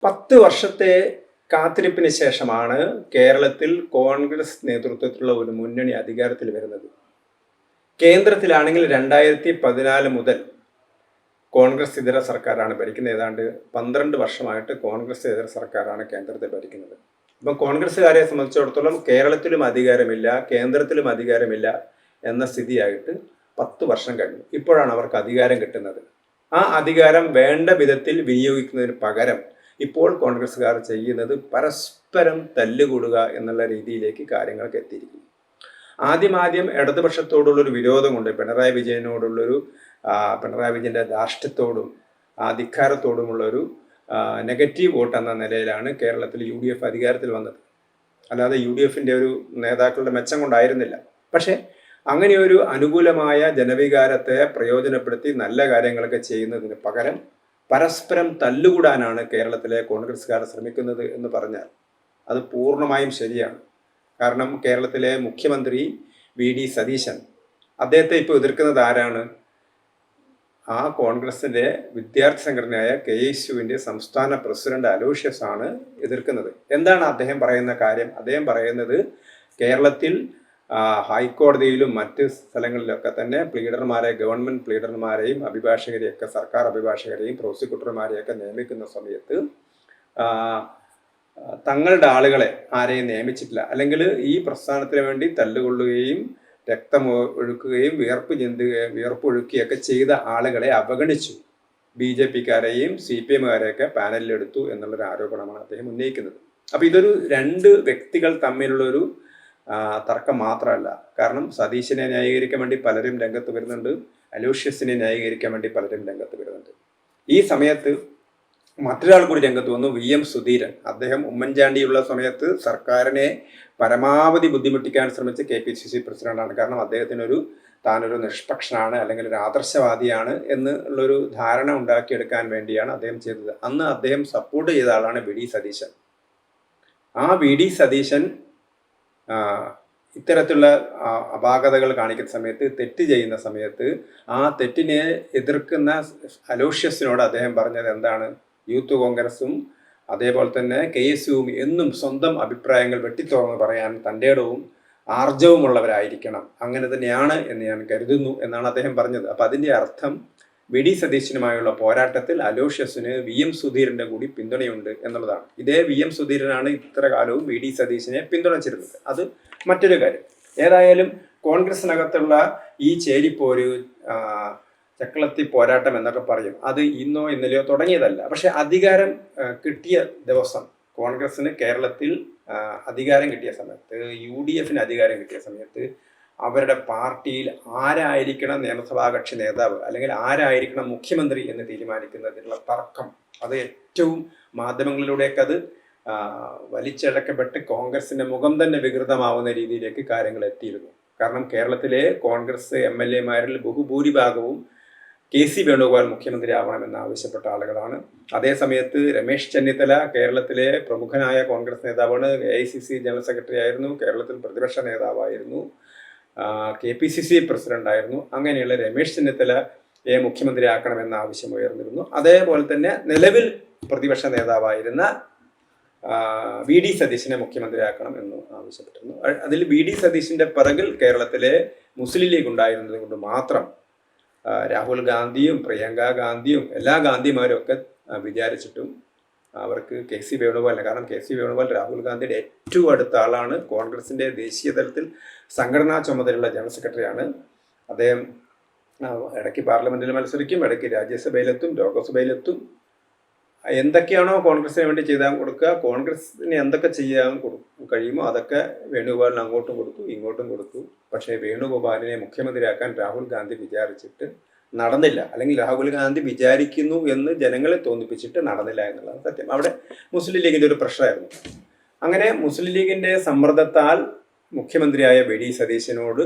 10 വർഷത്തെ കാത്തിരിപ്പിന് ശേഷമാണ് കേരളത്തിൽ കോൺഗ്രസ് നേതൃത്വത്തിലുള്ള ഒരു മുന്നണി അധികാരത്തിൽ വരുന്നത്. കേന്ദ്രത്തിലാണെങ്കിൽ 2014 മുതൽ കോൺഗ്രസ് ഇതര സർക്കാരാണ് ഭരിക്കുന്നത്. ഏതാണ്ട് 12 വർഷമായിട്ട് കോൺഗ്രസ് ഇതര സർക്കാരാണ് കേന്ദ്രത്തിൽ ഭരിക്കുന്നത്. അപ്പം കോൺഗ്രസ്സുകാരെ സംബന്ധിച്ചിടത്തോളം കേരളത്തിലും അധികാരമില്ല, കേന്ദ്രത്തിലും അധികാരമില്ല എന്ന സ്ഥിതിയായിട്ട് 10 വർഷം കഴിഞ്ഞു. ഇപ്പോഴാണ് അവർക്ക് അധികാരം കിട്ടുന്നത്. ആ അധികാരം വേണ്ട വിധത്തിൽ വിനിയോഗിക്കുന്നതിന് പകരം ഇപ്പോൾ കോൺഗ്രസ്സുകാർ ചെയ്യുന്നത് പരസ്പരം തല്ലുകൂടുക എന്നുള്ള രീതിയിലേക്ക് കാര്യങ്ങൾക്ക് എത്തിയിരിക്കുന്നു. ആദ്യം ഇടതുപക്ഷത്തോടുള്ളൊരു വിരോധമുണ്ട്. പിണറായി വിജയന്റെ ധാർഷ്ട്യത്തോടും ധിക്കാരത്തോടുമുള്ളൊരു നെഗറ്റീവ് വോട്ട് എന്ന നിലയിലാണ് കേരളത്തിൽ UDF അധികാരത്തിൽ വന്നത്. അല്ലാതെ UDFന്റെ ഒരു നേതാക്കളുടെ മെച്ചം കൊണ്ടായിരുന്നില്ല. പക്ഷേ അങ്ങനെയൊരു അനുകൂലമായ ജനവികാരത്തെ പ്രയോജനപ്പെടുത്തി നല്ല കാര്യങ്ങളൊക്കെ ചെയ്യുന്നതിന് പകരം പരസ്പരം തല്ലുകൂടാനാണ് കേരളത്തിലെ കോൺഗ്രസ്സുകാർ ശ്രമിക്കുന്നത് എന്ന് പറഞ്ഞാൽ അത് പൂർണ്ണമായും ശരിയാണ്. കാരണം കേരളത്തിലെ മുഖ്യമന്ത്രി VD സതീശൻ, അദ്ദേഹത്തെ ഇപ്പോൾ എതിർക്കുന്നത് ആരാണ്? ആ കോൺഗ്രസിന്റെ വിദ്യാർത്ഥി സംഘടനയായ KSUവിന്റെ സംസ്ഥാന പ്രസിഡന്റ് അലോഷ്യസ് ആണ് എതിർക്കുന്നത്. എന്താണ് അദ്ദേഹം പറയുന്ന കാര്യം? അദ്ദേഹം പറയുന്നത് കേരളത്തിൽ ഹൈക്കോടതിയിലും മറ്റ് സ്ഥലങ്ങളിലൊക്കെ തന്നെ ഗവൺമെന്റ് പ്ലീഡർമാരെയും അഭിഭാഷകരെയൊക്കെ, സർക്കാർ അഭിഭാഷകരെയും പ്രോസിക്യൂട്ടർമാരെയൊക്കെ നിയമിക്കുന്ന സമയത്ത് തങ്ങളുടെ ആളുകളെ ആരെയും നിയമിച്ചിട്ടില്ല. അല്ലെങ്കിൽ ഈ പ്രസ്ഥാനത്തിന് വേണ്ടി തല്ലുകൊള്ളുകയും രക്തം ഒഴുക്കുകയും വിയർപ്പൊഴുക്കുകയൊക്കെ ചെയ്ത ആളുകളെ അവഗണിച്ചു. BJPക്കാരെയും CPMകാരെയൊക്കെ പാനലിലെടുത്തു എന്നുള്ളൊരു ആരോപണമാണ് അദ്ദേഹം ഉന്നയിക്കുന്നത്. അപ്പൊ ഇതൊരു രണ്ട് വ്യക്തികൾ തമ്മിലുള്ളൊരു തർക്കം മാത്രമല്ല. കാരണം സതീശനെ ന്യായീകരിക്കാൻ വേണ്ടി പലരും രംഗത്ത് വരുന്നുണ്ട്, അലോഷ്യസിനെ ന്യായീകരിക്കാൻ വേണ്ടി പലരും രംഗത്ത് വരുന്നുണ്ട്. ഈ സമയത്ത് മറ്റൊരാൾ കൂടി രംഗത്ത് വന്നു, VM സുധീരൻ. അദ്ദേഹം ഉമ്മൻചാണ്ടിയുള്ള സമയത്ത് സർക്കാരിനെ പരമാവധി ബുദ്ധിമുട്ടിക്കാൻ ശ്രമിച്ച KPCC പ്രസിഡന്റാണ്. കാരണം താനൊരു നിഷ്പക്ഷനാണ്, അല്ലെങ്കിൽ ഒരു ആദർശവാദിയാണ് എന്നുള്ളൊരു ധാരണ ഉണ്ടാക്കിയെടുക്കാൻ വേണ്ടിയാണ് അദ്ദേഹം ചെയ്തത്. അന്ന് അദ്ദേഹം സപ്പോർട്ട് ചെയ്ത ആളാണ് VD സതീശൻ. ആ VD സതീശൻ ഇത്തരത്തിലുള്ള അപാകതകൾ കാണിക്കുന്ന സമയത്ത്, തെറ്റ് ചെയ്യുന്ന സമയത്ത് ആ തെറ്റിനെ എതിർക്കുന്ന അലോഷ്യസിനോട് അദ്ദേഹം പറഞ്ഞത് എന്താണ്? യൂത്ത് കോൺഗ്രസും അതേപോലെ തന്നെ KSUവും എന്നും സ്വന്തം അഭിപ്രായങ്ങൾ വെട്ടിത്തുറന്ന് പറയാൻ തൻ്റെടവും ആർജവുമുള്ളവരായിരിക്കണം, അങ്ങനെ തന്നെയാണ് എന്ന് ഞാൻ കരുതുന്നു എന്നാണ് അദ്ദേഹം പറഞ്ഞത്. അപ്പം അതിൻ്റെ അർത്ഥം VD സതീശനുമായുള്ള പോരാട്ടത്തിൽ അലോഷ്യസിന് VM സുധീരന്റെ കൂടി പിന്തുണയുണ്ട് എന്നുള്ളതാണ്. ഇതേ VM സുധീരനാണ് ഇത്ര കാലവും VD സതീശനെ പിന്തുണച്ചിരുന്നത്. അത് മറ്റൊരു കാര്യം. ഏതായാലും കോൺഗ്രസിനകത്തുള്ള ഈ ചേരിപ്പോര്, ചക്കളത്തി പോരാട്ടം എന്നൊക്കെ പറയും, അത് ഇന്നോ ഇന്നലെയോ തുടങ്ങിയതല്ല. പക്ഷെ അധികാരം കിട്ടിയ ദിവസം, കോൺഗ്രസിന് കേരളത്തിൽ അധികാരം കിട്ടിയ സമയത്ത്, UDFന് അധികാരം കിട്ടിയ സമയത്ത് അവരുടെ പാർട്ടിയിൽ ആരായിരിക്കണം നിയമസഭാ കക്ഷി നേതാവ്, അല്ലെങ്കിൽ ആരായിരിക്കണം മുഖ്യമന്ത്രി എന്ന് തീരുമാനിക്കുന്നതിനുള്ള തർക്കം, അത് ഏറ്റവും മാധ്യമങ്ങളിലൂടെയൊക്കെ അത് വലിച്ചഴക്കപ്പെട്ട് കോൺഗ്രസിന്റെ മുഖം തന്നെ വികൃതമാവുന്ന രീതിയിലേക്ക് കാര്യങ്ങൾ എത്തിയിരുന്നു. കാരണം കേരളത്തിലെ കോൺഗ്രസ് MLAമാരിൽ ബഹുഭൂരിഭാഗവും KC വേണുഗോപാൽ മുഖ്യമന്ത്രി ആവണമെന്ന് ആവശ്യപ്പെട്ട ആളുകളാണ്. അതേസമയത്ത് രമേശ് ചെന്നിത്തല കേരളത്തിലെ പ്രമുഖനായ കോൺഗ്രസ് നേതാവാണ്, AICC ജനറൽ സെക്രട്ടറി ആയിരുന്നു, കേരളത്തിൽ പ്രതിപക്ഷ നേതാവായിരുന്നു, KPCC പ്രസിഡന്റായിരുന്നു. അങ്ങനെയുള്ള രമേശ് ചെന്നിത്തലയെ മുഖ്യമന്ത്രിയാക്കണമെന്ന ആവശ്യം ഉയർന്നിരുന്നു. അതേപോലെ തന്നെ നിലവിൽ പ്രതിപക്ഷ നേതാവായിരുന്ന VD സതീശനെ മുഖ്യമന്ത്രിയാക്കണം എന്ന് ആവശ്യപ്പെട്ടിരുന്നു. അതിൽ VD സതീശന്റെ പിറകിൽ കേരളത്തിലെ മുസ്ലിം ലീഗ് ഉണ്ടായിരുന്നത് കൊണ്ട് മാത്രം രാഹുൽ ഗാന്ധിയും പ്രിയങ്ക ഗാന്ധിയും എല്ലാ ഗാന്ധിമാരും ഒക്കെ വിചാരിച്ചിട്ടും അവർക്ക് KC വേണുഗോപാലിനെ, കാരണം KC വേണുഗോപാൽ രാഹുൽ ഗാന്ധിയുടെ ഏറ്റവും അടുത്ത ആളാണ്. കോൺഗ്രസിന്റെ ദേശീയ തലത്തിൽ സംഘടനാ ചുമതലയുള്ള ജനറൽ സെക്രട്ടറിയാണ് അദ്ദേഹം. ഇടയ്ക്ക് പാർലമെന്റിൽ മത്സരിക്കും, ഇടയ്ക്ക് രാജ്യസഭയിലെത്തും, ലോകസഭയിലെത്തും. എന്തൊക്കെയാണോ കോൺഗ്രസിന് വേണ്ടി ചെയ്താൽ കൊടുക്കുക, കോൺഗ്രസിന് എന്തൊക്കെ ചെയ്യാൻ കഴിയുമോ അതൊക്കെ വേണുഗോപാലിന് അങ്ങോട്ടും കൊടുത്തു, ഇങ്ങോട്ടും കൊടുത്തു. പക്ഷേ വേണുഗോപാലിനെ മുഖ്യമന്ത്രിയാക്കാൻ രാഹുൽ ഗാന്ധി വിചാരിച്ചിട്ട് നടന്നില്ല, അല്ലെങ്കിൽ രാഹുൽ ഗാന്ധി വിചാരിക്കുന്നു എന്ന് ജനങ്ങളെ തോന്നിപ്പിച്ചിട്ട് നടന്നില്ല എന്നുള്ളതാണ് സത്യം. അവിടെ മുസ്ലിം ലീഗിന്റെ ഒരു പ്രശ്നമായിരുന്നു. അങ്ങനെ മുസ്ലിം ലീഗിന്റെ സമ്മർദ്ദത്താൽ മുഖ്യമന്ത്രിയായ VD സതീശനോട്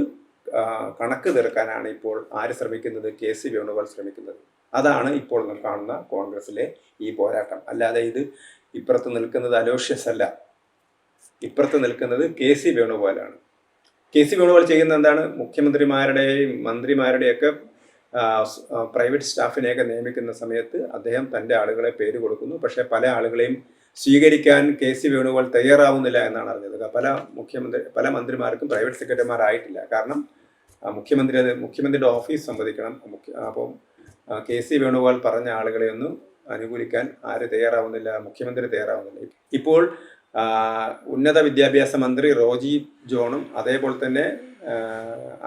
കണക്ക് തീർക്കാനാണ് ഇപ്പോൾ ആര് ശ്രമിക്കുന്നത്? KC വേണുഗോപാൽ ശ്രമിക്കുന്നത്. അതാണ് ഇപ്പോൾ കാണുന്ന കോൺഗ്രസിലെ ഈ പോരാട്ടം. അല്ലാതെ ഇത് ഇപ്പുറത്ത് നിൽക്കുന്നത് അലോഷ്യസ് അല്ല, ഇപ്പുറത്ത് നിൽക്കുന്നത് KC വേണുഗോപാലാണ്. KC വേണുഗോപാൽ ചെയ്യുന്ന എന്താണ്? മുഖ്യമന്ത്രിമാരുടെയും മന്ത്രിമാരുടെയൊക്കെ പ്രൈവറ്റ് സ്റ്റാഫിനെയൊക്കെ നിയമിക്കുന്ന സമയത്ത് അദ്ദേഹം തൻ്റെ ആളുകളെ പേര് കൊടുക്കുന്നു. പക്ഷേ പല ആളുകളെയും സ്വീകരിക്കാൻ KC വേണുഗോപാൽ തയ്യാറാവുന്നില്ല എന്നാണ് അറിഞ്ഞത്. പല മന്ത്രിമാർക്കും പ്രൈവറ്റ് സെക്രട്ടറിമാരായിട്ടില്ല. കാരണം മുഖ്യമന്ത്രിയുടെ ഓഫീസ് സമ്മതിക്കണം. അപ്പം KC വേണുഗോപാൽ പറഞ്ഞ ആളുകളെ ഒന്നും അനുകൂലിക്കാൻ ആര് തയ്യാറാവുന്നില്ല? മുഖ്യമന്ത്രി തയ്യാറാവുന്നില്ല. ഇപ്പോൾ ഉന്നത വിദ്യാഭ്യാസ മന്ത്രി റോജി ജോണും അതേപോലെ തന്നെ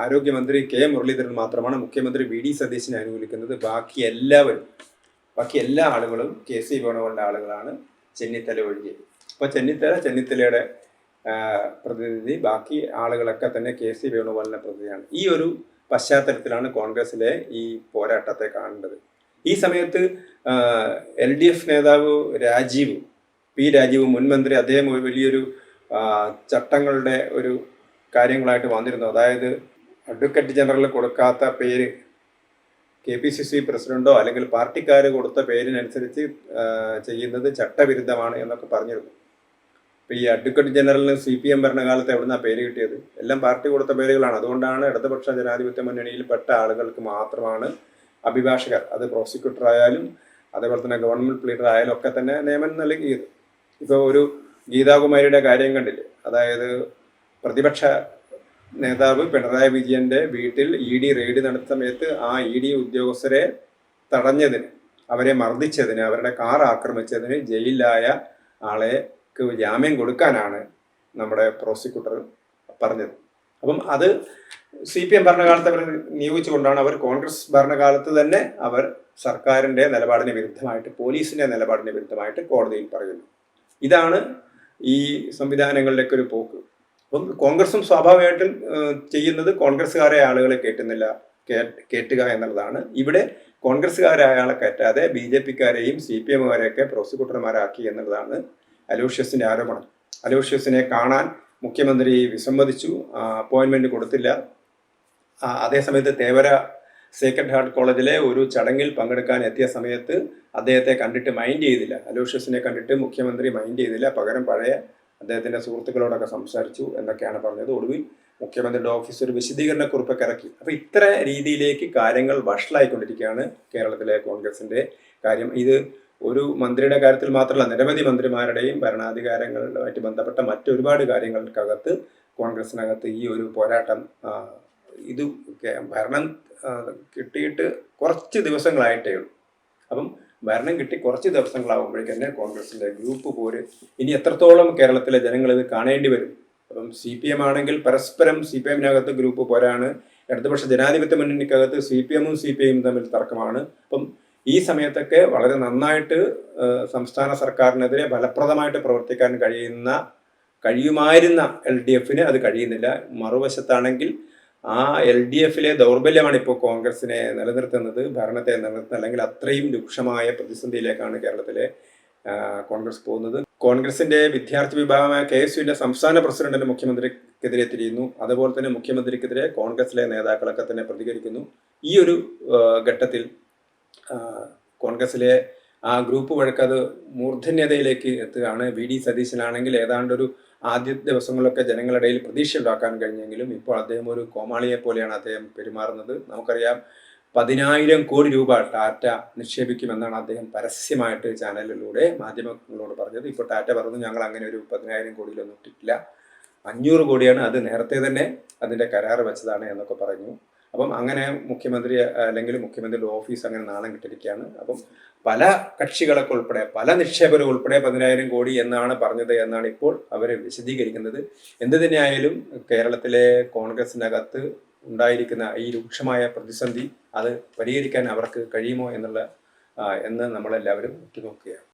ആരോഗ്യമന്ത്രി മുരളീധരൻ മാത്രമാണ് മുഖ്യമന്ത്രി VD സതീശനെ അനുകൂലിക്കുന്നത്. ബാക്കി എല്ലാ ആളുകളും KC വേണുഗോപാലിൻ്റെ ആളുകളാണ്, ചെന്നിത്തല ഒഴികെ. അപ്പോൾ ചെന്നിത്തലയുടെ പ്രതിനിധി, ബാക്കി ആളുകളൊക്കെ തന്നെ KC വേണുഗോപാലിൻ്റെ പ്രതിനിധിയാണ്. ഈ ഒരു പശ്ചാത്തലത്തിലാണ് കോൺഗ്രസിലെ ഈ പോരാട്ടത്തെ കാണേണ്ടത്. ഈ സമയത്ത് LDF നേതാവ് രാജീവ് മുൻമന്ത്രി, അദ്ദേഹം വലിയൊരു ചട്ടങ്ങളുടെ ഒരു കാര്യങ്ങളായിട്ട് വന്നിരുന്നു. അതായത് അഡ്വക്കേറ്റ് ജനറൽ കൊടുക്കാത്ത പേര് KPCC പ്രസിഡന്റോ അല്ലെങ്കിൽ പാർട്ടിക്കാർ കൊടുത്ത പേരിനനുസരിച്ച് ചെയ്യുന്നത് ചട്ടവിരുദ്ധമാണ് എന്നൊക്കെ പറഞ്ഞിരുന്നു. ഇപ്പോൾ ഈ അഡ്വക്കേറ്റ് ജനറലിന് CPM ഭരണകാലത്ത് എവിടുന്നാണ് പേര് കിട്ടിയത്? എല്ലാം പാർട്ടി കൊടുത്ത പേരുകളാണ്. അതുകൊണ്ടാണ് ഇടതുപക്ഷ ജനാധിപത്യ മുന്നണിയിൽപ്പെട്ട ആളുകൾക്ക് മാത്രമാണ് അഭിഭാഷകർ, അത് പ്രോസിക്യൂട്ടർ ആയാലും അതേപോലെ തന്നെ ഗവൺമെന്റ് പ്ലീഡർ ആയാലും ഒക്കെ തന്നെ നിയമനം നൽകിയത്. ഇപ്പോൾ ഒരു ഗീതാകുമാരിയുടെ കാര്യം കണ്ടില്ലേ? അതായത് പ്രതിപക്ഷ നേതാവ് പിണറായി വിജയന്റെ വീട്ടിൽ ED റെയ്ഡ് നടത്തിയ സമയത്ത് ആ ED ഉദ്യോഗസ്ഥരെ തടഞ്ഞതിന്, അവരെ മർദ്ദിച്ചതിന്, അവരുടെ കാർ ആക്രമിച്ചതിന് ജയിലിലായ ആളെക്ക് ജാമ്യം കൊടുക്കാനാണ് നമ്മുടെ പ്രോസിക്യൂട്ടർ പറഞ്ഞത്. അപ്പം അത് CPM ഭരണകാലത്ത് അവർ നിയോഗിച്ചുകൊണ്ടാണ്. അവർ കോൺഗ്രസ് ഭരണകാലത്ത് തന്നെ അവർ സർക്കാരിൻ്റെ നിലപാടിന് വിരുദ്ധമായിട്ട്, പോലീസിൻ്റെ നിലപാടിന് വിരുദ്ധമായിട്ട് കോടതിയിൽ പറയുന്നു. ഇതാണ് ഈ സംവിധാനങ്ങളിലേക്ക് ഒരു പോക്ക്. അപ്പം കോൺഗ്രസും സ്വാഭാവികമായിട്ടും ചെയ്യുന്നത് കോൺഗ്രസ്സുകാരെ ആളുകളെ കേട്ടുക എന്നുള്ളതാണ്. ഇവിടെ കോൺഗ്രസ്സുകാരായ ആളെ കയറ്റാതെ BJPക്കാരെയും CPMകാരെയൊക്കെ പ്രോസിക്യൂട്ടർമാരാക്കി എന്നുള്ളതാണ് അലോഷ്യസിൻ്റെ ആരോപണം. അലോഷ്യസിനെ കാണാൻ മുഖ്യമന്ത്രി വിസമ്മതിച്ചു, അപ്പോയിൻമെൻറ്റ് കൊടുത്തില്ല. അതേസമയത്ത് തേവര സേക്രഡ് ഹാർട്ട് കോളേജിലെ ഒരു ചടങ്ങിൽ പങ്കെടുക്കാൻ എത്തിയ സമയത്ത് അദ്ദേഹത്തെ കണ്ടിട്ട് മൈൻഡ് ചെയ്തില്ല. അലോഷ്യസിനെ കണ്ടിട്ട് മുഖ്യമന്ത്രി മൈൻഡ് ചെയ്തില്ല. പകരം പഴയ അദ്ദേഹത്തിൻ്റെ സുഹൃത്തുക്കളോടൊക്കെ സംസാരിച്ചു എന്നൊക്കെയാണ് പറഞ്ഞത്. ഒടുവിൽ മുഖ്യമന്ത്രിയുടെ ഓഫീസ് ഒരു വിശദീകരണക്കുറിപ്പൊക്കെ ഇറക്കി. അപ്പോൾ ഇത്ര രീതിയിലേക്ക് കാര്യങ്ങൾ വഷളായിക്കൊണ്ടിരിക്കുകയാണ് കേരളത്തിലെ കോൺഗ്രസിൻ്റെ കാര്യം. ഇത് ഒരു മന്ത്രിയുടെ കാര്യത്തിൽ മാത്രമല്ല, നിരവധി മന്ത്രിമാരുടെയും ഭരണാധികാരങ്ങളുമായിട്ട് ബന്ധപ്പെട്ട മറ്റൊരുപാട് കാര്യങ്ങൾക്കകത്ത് കോൺഗ്രസിനകത്ത് ഈ ഒരു പോരാട്ടം, ഇത് ഭരണം കിട്ടിയിട്ട് കുറച്ച് ദിവസങ്ങളായിട്ടേ ഉള്ളൂ. അപ്പം ഭരണം കിട്ടി കുറച്ച് ദിവസങ്ങളാകുമ്പോഴേക്ക് തന്നെ കോൺഗ്രസിൻ്റെ ഗ്രൂപ്പ് പോര് ഇനി എത്രത്തോളം കേരളത്തിലെ ജനങ്ങൾ ഇത് കാണേണ്ടി വരും. അപ്പം CPM ആണെങ്കിൽ പരസ്പരം CPMനകത്ത് ഗ്രൂപ്പ് പോരാണ്, ഇടതുപക്ഷ ജനാധിപത്യ മുന്നണിക്കകത്ത് CPMഉം CPIയും തമ്മിൽ തർക്കമാണ്. അപ്പം ഈ സമയത്തൊക്കെ വളരെ നന്നായിട്ട് സംസ്ഥാന സർക്കാരിനെതിരെ ഫലപ്രദമായിട്ട് പ്രവർത്തിക്കാൻ കഴിയുമായിരുന്ന LDFന് അത് കഴിയുന്നില്ല. മറുവശത്താണെങ്കിൽ ആ LDFലെ ദൗർബല്യമാണ് ഇപ്പോൾ കോൺഗ്രസിനെ നിലനിർത്തുന്നത്, ഭരണത്തെ നിലനിർത്തുന്നത്. അല്ലെങ്കിൽ അത്രയും രൂക്ഷമായ പ്രതിസന്ധിയിലേക്കാണ് കേരളത്തിലെ കോൺഗ്രസ് പോകുന്നത്. കോൺഗ്രസിന്റെ വിദ്യാർത്ഥി വിഭാഗമായ KSUവിന്റെ സംസ്ഥാന പ്രസിഡന്റിന് മുഖ്യമന്ത്രിക്കെതിരെ തിരിയുന്നു. അതുപോലെ തന്നെ മുഖ്യമന്ത്രിക്കെതിരെ കോൺഗ്രസിലെ നേതാക്കളൊക്കെ തന്നെ പ്രതികരിക്കുന്നു. ഈ ഒരു ഘട്ടത്തിൽ കോൺഗ്രസിലെ ആ ഗ്രൂപ്പ് വഴക്കത് മൂർധന്യതയിലേക്ക് എത്തുകയാണ്. VD സതീശനാണെങ്കിൽ ഏതാണ്ടൊരു ആദ്യ ദിവസങ്ങളിലൊക്കെ ജനങ്ങളിടയിൽ പ്രതീക്ഷ ഉണ്ടാക്കാൻ കഴിഞ്ഞെങ്കിലും ഇപ്പോൾ അദ്ദേഹം ഒരു കോമാളിയെ പോലെയാണ് അദ്ദേഹം പെരുമാറുന്നത്. നമുക്കറിയാം 10,000 കോടി രൂപ ടാറ്റ നിക്ഷേപിക്കുമെന്നാണ് അദ്ദേഹം പരസ്യമായിട്ട് ചാനലിലൂടെ മാധ്യമങ്ങളോട് പറഞ്ഞത്. ഇപ്പോൾ ടാറ്റ പറഞ്ഞു ഞങ്ങൾ അങ്ങനെ ഒരു 10,000 കോടിയിലൊന്നും ഇട്ടിട്ടില്ല, 500 കോടിയാണ്, അത് നേരത്തെ തന്നെ അതിൻ്റെ കരാർ വെച്ചതാണ് എന്നൊക്കെ പറഞ്ഞു. അപ്പം അങ്ങനെ മുഖ്യമന്ത്രി അല്ലെങ്കിൽ മുഖ്യമന്ത്രിയുടെ ഓഫീസ് അങ്ങനെ നാണം കിട്ടിയിരിക്കുകയാണ്. അപ്പം പല കക്ഷികളൊക്കെ ഉൾപ്പെടെ പല നിക്ഷേപകർ ഉൾപ്പെടെ 10,000 കോടി എന്നാണ് പറഞ്ഞത് എന്നാണ് ഇപ്പോൾ അവർ വിശദീകരിക്കുന്നത്. എന്ത് തന്നെയായാലും കേരളത്തിലെ കോൺഗ്രസിനകത്ത് ഉണ്ടായിരിക്കുന്ന ഈ രൂക്ഷമായ പ്രതിസന്ധി അത് പരിഹരിക്കാൻ അവർക്ക് കഴിയുമോ എന്ന് നമ്മളെല്ലാവരും ഉറ്റുനോക്കുകയാണ്.